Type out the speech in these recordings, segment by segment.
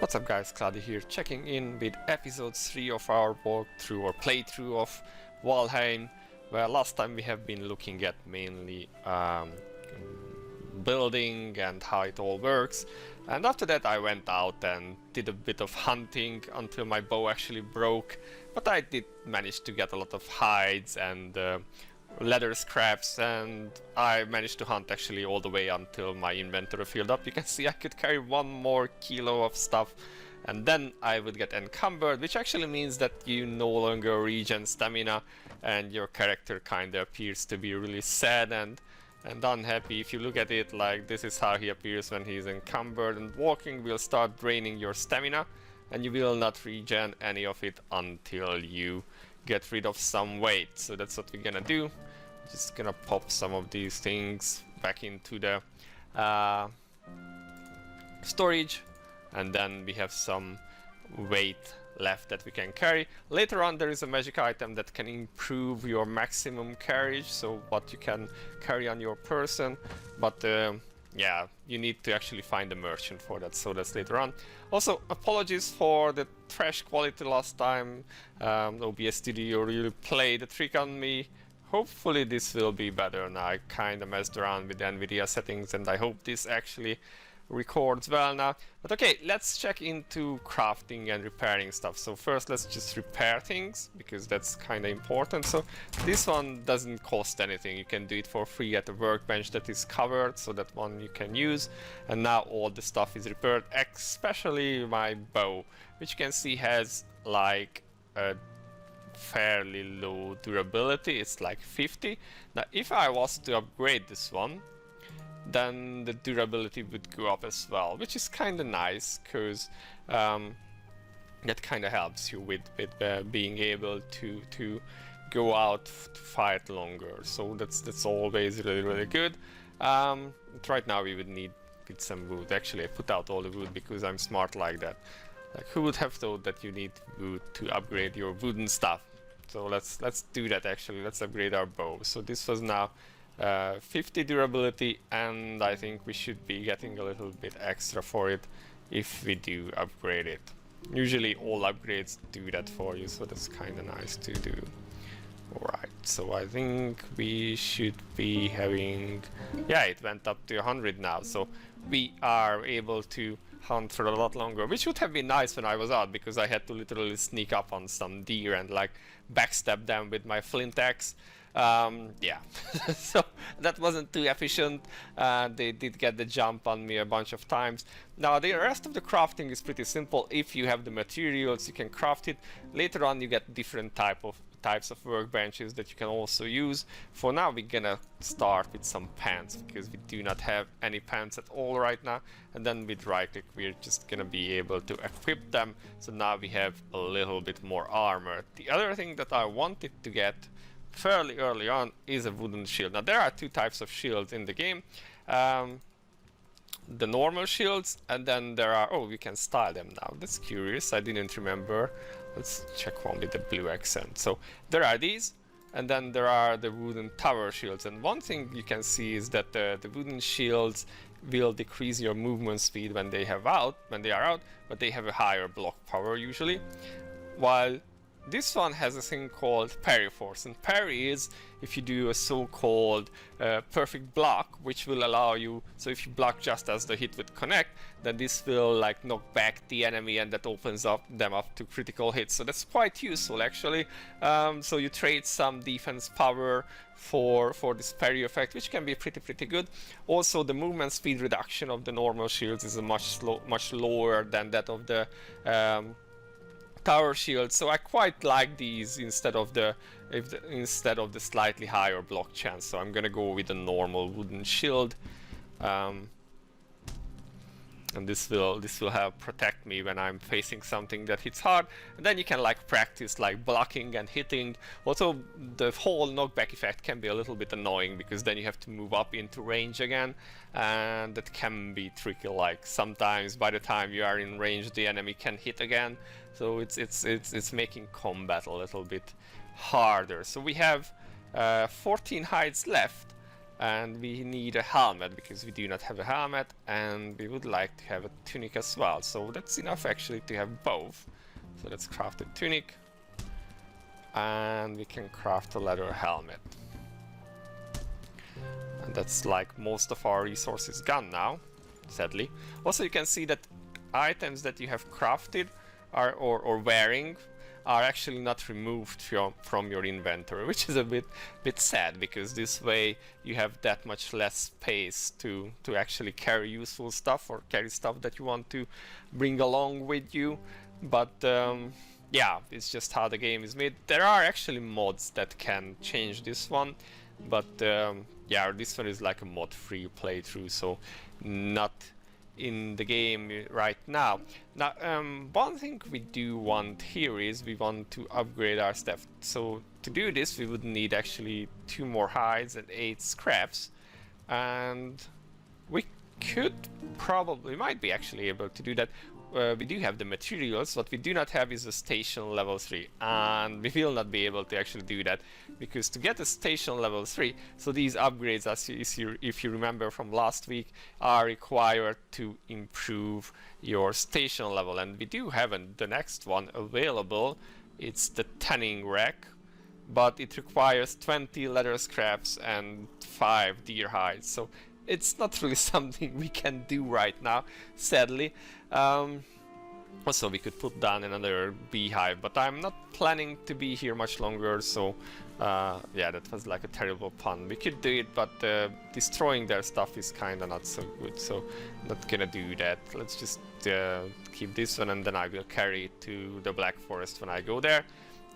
What's up guys, Cloudie here, checking in with episode 3 of our walkthrough or playthrough of Valheim, where last time we have been looking at mainly building and how it all works, and after that I went out and did a bit of hunting until my bow actually broke, but I did manage to get a lot of hides and leather scraps, and I managed to hunt actually all the way until my inventory filled up. You can see I could carry 1 more kilo of stuff and then I would get encumbered, which actually means that you no longer regen stamina and your character kinda appears to be really sad and unhappy. If you look at it, like, this is how he appears when he's encumbered, and walking will start draining your stamina and you will not regen any of it until you get rid of some weight. So that's what we're gonna do. Just gonna pop some of these things back into the storage, and then we have some weight left that we can carry. Later on there is a magic item that can improve your maximum carriage, so what you can carry on your person, but yeah, you need to actually find a merchant for that, so that's later on. Also, apologies for the trash quality last time. OBS Studio really played a trick on me. Hopefully this will be better now. I kinda messed around with the NVIDIA settings and I hope this actually records well now. But okay, let's check into crafting and repairing stuff. So first let's just repair things, because that's kinda important. So this one doesn't cost anything. You can do it for free at the workbench that is covered, so that one you can use. And now all the stuff is repaired, especially my bow, which you can see has like a fairly low durability. It's like 50. Now if I was to upgrade this one, then the durability would go up as well, which is kind of nice, because that kind of helps you with being able to go out to fight longer. So that's always really good. Right now we would need some wood. Actually, I put out all the wood because I'm smart like that. Like, who would have thought that you need wood to upgrade your wooden stuff? So let's do that actually. Let's upgrade our bow. So this was now 50 durability, and I think we should be getting a little bit extra for it if we do upgrade it. Usually all upgrades do that for you, so that's kind of nice to do. Alright, so I think we should be having... yeah, it went up to 100 now, so we are able to hunt for a lot longer, which would have been nice when I was out, because I had to literally sneak up on some deer and like backstab them with my flint axe. Yeah, so that wasn't too efficient. They did get the jump on me a bunch of times. Now the rest of the crafting is pretty simple. If you have the materials, you can craft it. Later on you get different types of workbenches that you can also use. For now we're gonna start with some pants, because we do not have any pants at all right now, and then with right click we're just gonna be able to equip them, so now we have a little bit more armor. The other thing that I wanted to get fairly early on is a wooden shield. Now there are 2 types of shields in the game. The normal shields, and then there are... oh, we can style them now. That's curious, I didn't remember. Let's check one with the blue accent. So there are these, and then there are the wooden tower shields. And one thing you can see is that the wooden shields will decrease your movement speed when they are out, but they have a higher block power usually. While this one has a thing called parry force, and parry is if you do a so-called perfect block, which will allow you, so if you block just as the hit would connect, then this will like knock back the enemy, and that opens them up to critical hits. So that's quite useful actually. So you trade some defense power for this parry effect, which can be pretty good. Also the movement speed reduction of the normal shields is a much lower than that of the tower shield, so I quite like these instead of the slightly higher block chance. So I'm gonna go with a normal wooden shield, and this will help protect me when I'm facing something that hits hard. And then you can like practice like blocking and hitting. Also the whole knockback effect can be a little bit annoying, because then you have to move up into range again, and that can be tricky. Like sometimes by the time you are in range the enemy can hit again, so it's making combat a little bit harder. So we have 14 hides left, and we need a helmet because we do not have a helmet, and we would like to have a tunic as well. So that's enough actually to have both. So let's craft a tunic, and we can craft a leather helmet. And that's like most of our resources gone now, sadly. Also, you can see that items that you have crafted are or wearing are actually not removed from your inventory, which is a bit sad, because this way you have that much less space to actually carry useful stuff or carry stuff that you want to bring along with you. But yeah, it's just how the game is made. There are actually mods that can change this one, but yeah, this one is like a mod-free playthrough, so not in the game right now. Now, one thing we do want here is we want to upgrade our stuff. So to do this, we would need actually 2 more hides and 8 scraps, and we might be actually able to do that. We do have the materials. What we do not have is a station level 3, and we will not be able to actually do that, because to get a station level 3, so these upgrades, as if you remember from last week, are required to improve your station level, and we do have the next one available. It's the tanning rack, but it requires 20 leather scraps and 5 deer hides, so it's not really something we can do right now, sadly. Also, we could put down another beehive, but I'm not planning to be here much longer, so yeah, that was like a terrible pun. We could do it, but destroying their stuff is kinda not so good, so not gonna do that. Let's just keep this one, and then I will carry it to the Black Forest when I go there.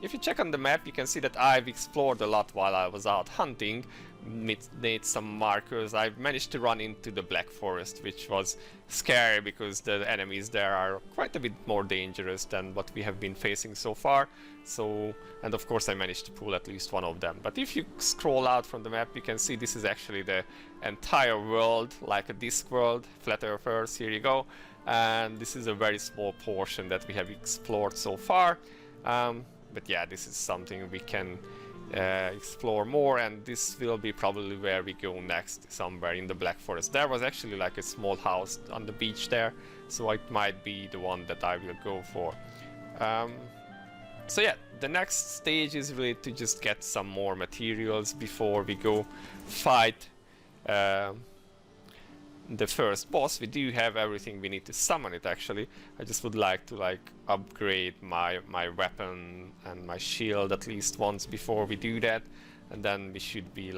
If you check on the map, you can see that I've explored a lot while I was out hunting, made some markers. I've managed to run into the Black Forest, which was scary because the enemies there are quite a bit more dangerous than what we have been facing so far. So, and of course I managed to pull at least one of them. But if you scroll out from the map, you can see this is actually the entire world, like a disc world, flat earthers, here you go. And this is a very small portion that we have explored so far. But yeah, this is something we can explore more, and this will be probably where we go next, somewhere in the Black Forest. There was actually like a small house on the beach there, so it might be the one that I will go for. So yeah, the next stage is really to just get some more materials before we go fight the first boss. We do have everything we need to summon it, actually. I just would like to upgrade my weapon and my shield at least once before we do that, and then we should be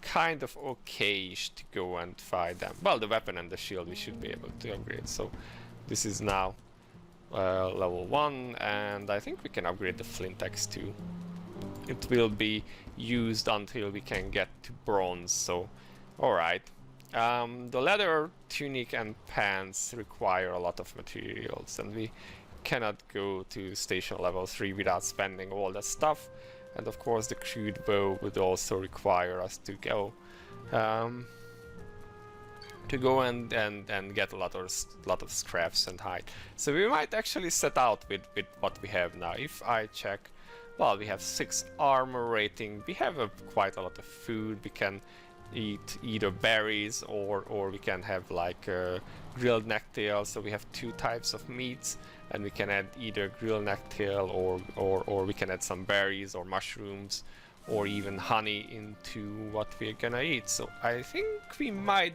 kind of okay-ish to go and fight them. Well, the weapon and the shield we should be able to upgrade. So this is now level 1, and I think we can upgrade the flint axe too. It will be used until we can get to bronze, so alright. The leather tunic and pants require a lot of materials, and we cannot go to station level 3 without spending all that stuff. And of course the crude bow would also require us to go and get a lot of scraps and hide. So we might actually set out with what we have now. If I check, well, we have 6 armor rating, we have quite a lot of food. We can eat either berries or we can have grilled necktail, so we have 2 types of meats, and we can add either grilled necktail or we can add some berries or mushrooms or even honey into what we're gonna eat. So I think we might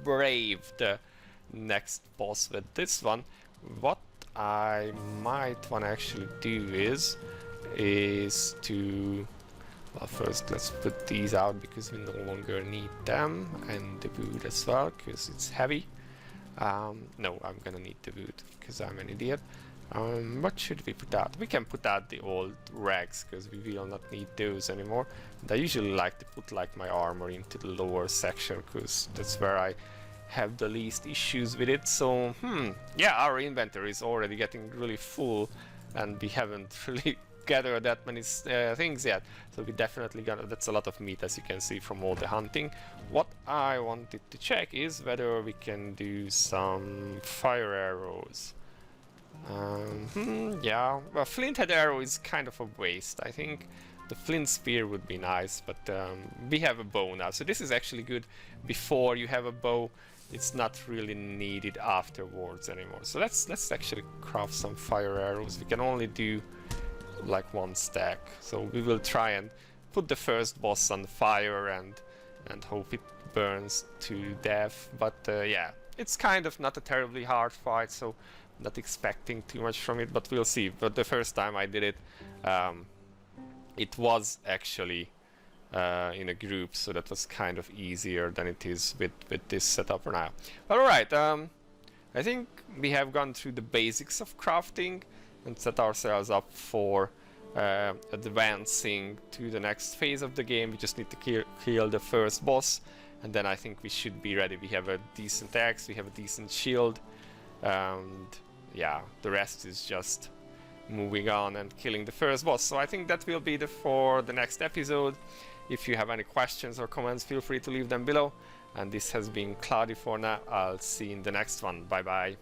brave the next boss with this one. What I might want to actually do is to, well, first let's put these out because we no longer need them, and the wood as well because it's heavy. No, I'm gonna need the wood because I'm an idiot. What should we put out? We can put out the old rags because we will not need those anymore. And I usually like to put my armor into the lower section because that's where I have the least issues with it. So yeah, our inventory is already getting really full, and we haven't really gathered that many things yet. So we definitely gonna, that's a lot of meat as you can see from all the hunting. What I wanted to check is whether we can do some fire arrows. Yeah, well, flint head arrow is kind of a waste. I think The flint spear would be nice, but we have a bow now, so this is actually good. Before you have a bow, it's not really needed afterwards anymore. So let's actually craft some fire arrows. We can only do like 1 stack, so we will try and put the first boss on fire and hope it burns to death. But yeah, it's kind of not a terribly hard fight, so not expecting too much from it, but we'll see. But the first time I did it, it was actually in a group, so that was kind of easier than it is with this setup now. But alright, I think we have gone through the basics of crafting and set ourselves up for advancing to the next phase of the game. We just need to kill the first boss, and then I think we should be ready. We have a decent axe, we have a decent shield, and yeah, the rest is just moving on and killing the first boss. So I think that will be for the next episode. If you have any questions or comments, feel free to leave them below. And this has been Cloudie for now. I'll see you in the next one. Bye bye.